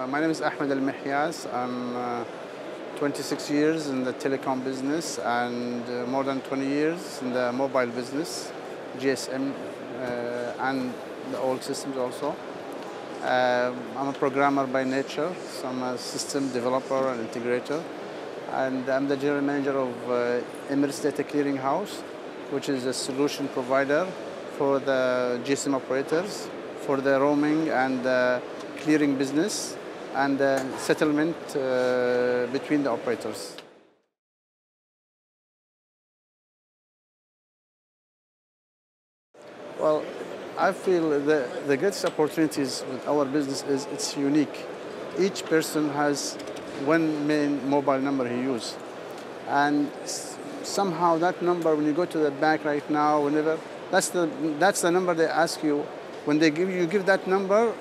My name is Ahmed Al Mehyas. I'm 26 years in the telecom business and more than 20 years in the mobile business, GSM and the old systems also. I'm a programmer by nature, so I'm a system developer and integrator. And I'm the general manager of Emirates Data Clearing House, which is a solution provider for the GSM operators, for the roaming and clearing business and settlement between the operators. Well, I feel the greatest opportunities with our business is it's unique. Each person has one main mobile number he uses. And somehow that number, when you go to the bank right now, whenever, that's the number they ask you. When they give that number,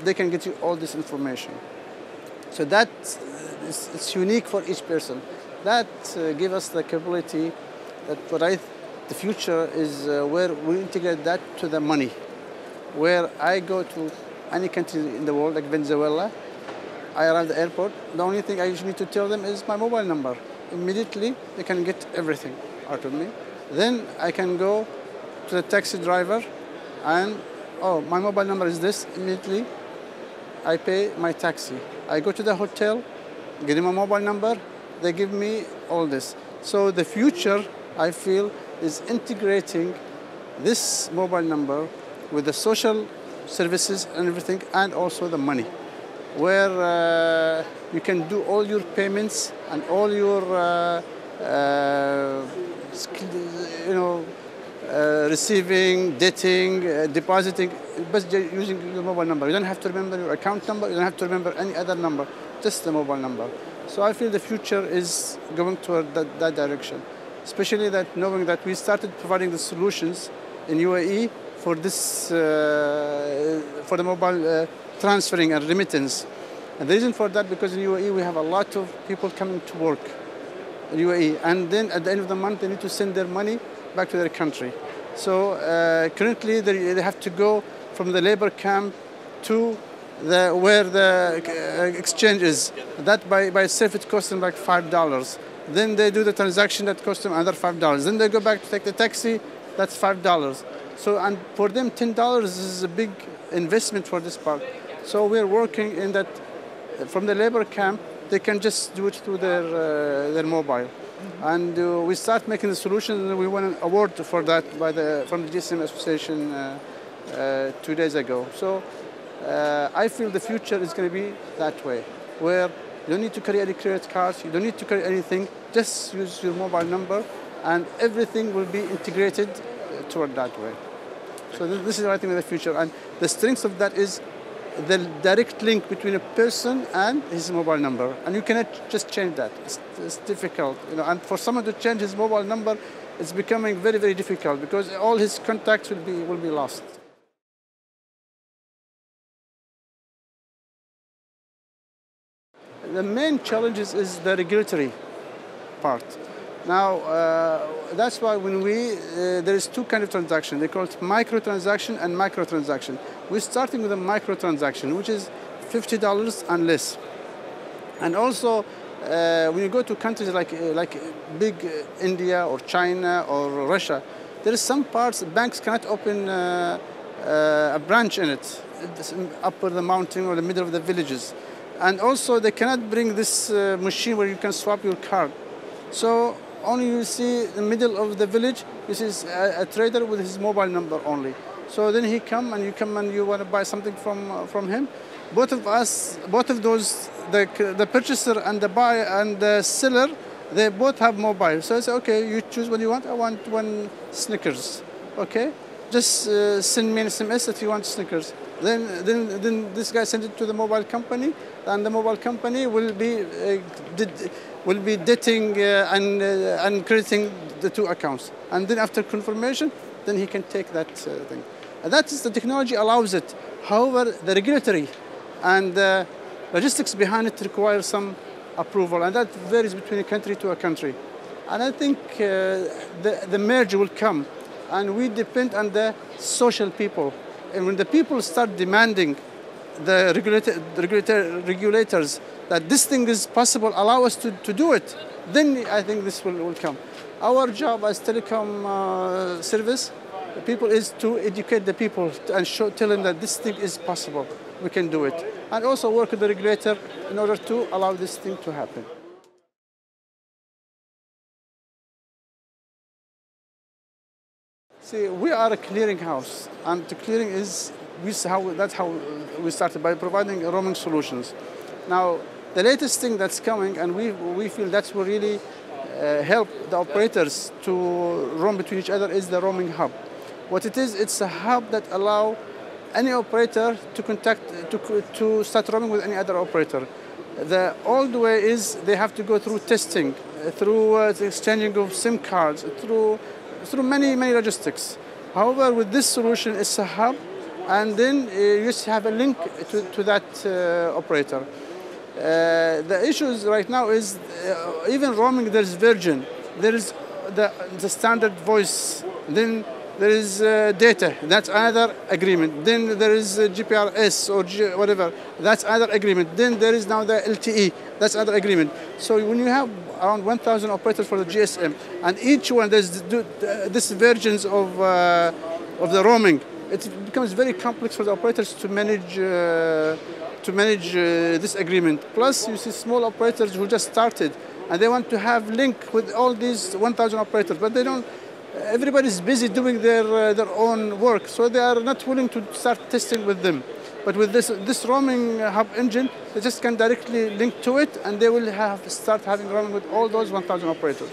they can get you all this information. So it's unique for each person. That gives us the capability that the future is where we integrate that to the money. Where I go to any country in the world, like Venezuela, I arrive at the airport, the only thing I usually need to tell them is my mobile number. Immediately, they can get everything out of me. Then I can go to the taxi driver and, oh, my mobile number is this. Immediately, I pay my taxi. I go to the hotel, give them a mobile number, they give me all this. So the future, I feel, is integrating this mobile number with the social services and everything, and also the money, where you can do all your payments and all your receiving, dating, depositing, but using your mobile number. You don't have to remember your account number, you don't have to remember any other number, just the mobile number. So I feel the future is going toward that direction, especially that knowing that we started providing the solutions in UAE for this, for the mobile transferring and remittance. And the reason for that, because in UAE we have a lot of people coming to work in UAE, and then at the end of the month they need to send their money back to their country. So currently they have to go from the labor camp to where the exchange is. That by itself it costs them like $5. Then they do the transaction that costs them another $5. Then they go back to take the taxi, that's $5. So, and for them $10 is a big investment for this part. So we're working in that from the labor camp, they can just do it through their mobile. And we start making the solutions, and we won an award for that from the GSM Association 2 days ago. So I feel the future is going to be that way, where you don't need to carry any credit cards, you don't need to carry anything, just use your mobile number, and everything will be integrated toward that way. So this is what I think of the future, and the strength of that is the direct link between a person and his mobile number, and you cannot just change that. It's difficult, and for someone to change his mobile number, it's becoming very, very difficult because all his contacts will be lost. The main challenge is the regulatory part. Now, that's why when there is two kinds of transactions. They call it micro-transaction and micro-transaction. We're starting with a micro-transaction, which is $50 and less. And also, when you go to countries like big India or China or Russia, there is some parts banks cannot open a branch in it, up the mountain or the middle of the villages. And also, they cannot bring this machine where you can swap your card. So only you see in the middle of the village, this is a trader with his mobile number only. So then you come and you want to buy something from him. Both of those, the purchaser and the buyer and the seller, they both have mobile. So I say, okay, you choose what you want. I want one Snickers. Okay, just send me an SMS if you want Snickers. Then this guy sends it to the mobile company, and the mobile company will be dating and crediting the two accounts. And then after confirmation, then he can take that thing. And that is the technology allows it. However, the regulatory and the logistics behind it require some approval, and that varies between a country to a country. And I think the merge will come, and we depend on the social people. And when the people start demanding the regulators that this thing is possible, allow us to do it, then I think this will come. Our job as telecom service people is to educate the people and tell them that this thing is possible. We can do it. And also work with the regulator in order to allow this thing to happen. See, we are a clearing house, and the clearing is that's how we started, by providing roaming solutions. Now, the latest thing that's coming, and we feel that will really help the operators to roam between each other, is the roaming hub. What it is, it's a hub that allows any operator to start roaming with any other operator. The old way is they have to go through testing, through the exchanging of SIM cards, through many logistics. However, with this solution, it's a hub, and then you just have a link to that operator. The issues right now is even roaming. There's Virgin, there is the standard voice, then there is data, that's another agreement. Then there is GPRS or whatever, that's another agreement. Then there is now the LTE, that's another agreement. So when you have around 1,000 operators for the GSM, and each one there's this versions of the roaming, it becomes very complex for the operators to manage this agreement. Plus, you see small operators who just started, and they want to have link with all these 1,000 operators, but they don't. Everybody's busy doing their own work, so they are not willing to start testing with them. But with this roaming hub engine, they just can directly link to it, and they will start having roaming with all those 1,000 operators.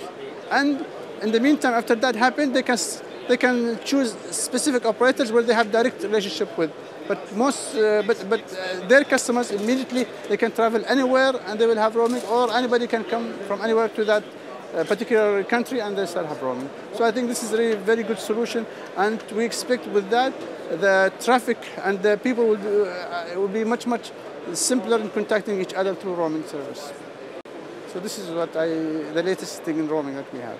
And in the meantime, after that happens, they can choose specific operators where they have direct relationship with. But their customers immediately, they can travel anywhere and they will have roaming, or anybody can come from anywhere to that particular country and they start have roaming. So I think this is a really very good solution, and we expect with that the traffic and the people will be much simpler in contacting each other through roaming service. So this is the latest thing in roaming that we have.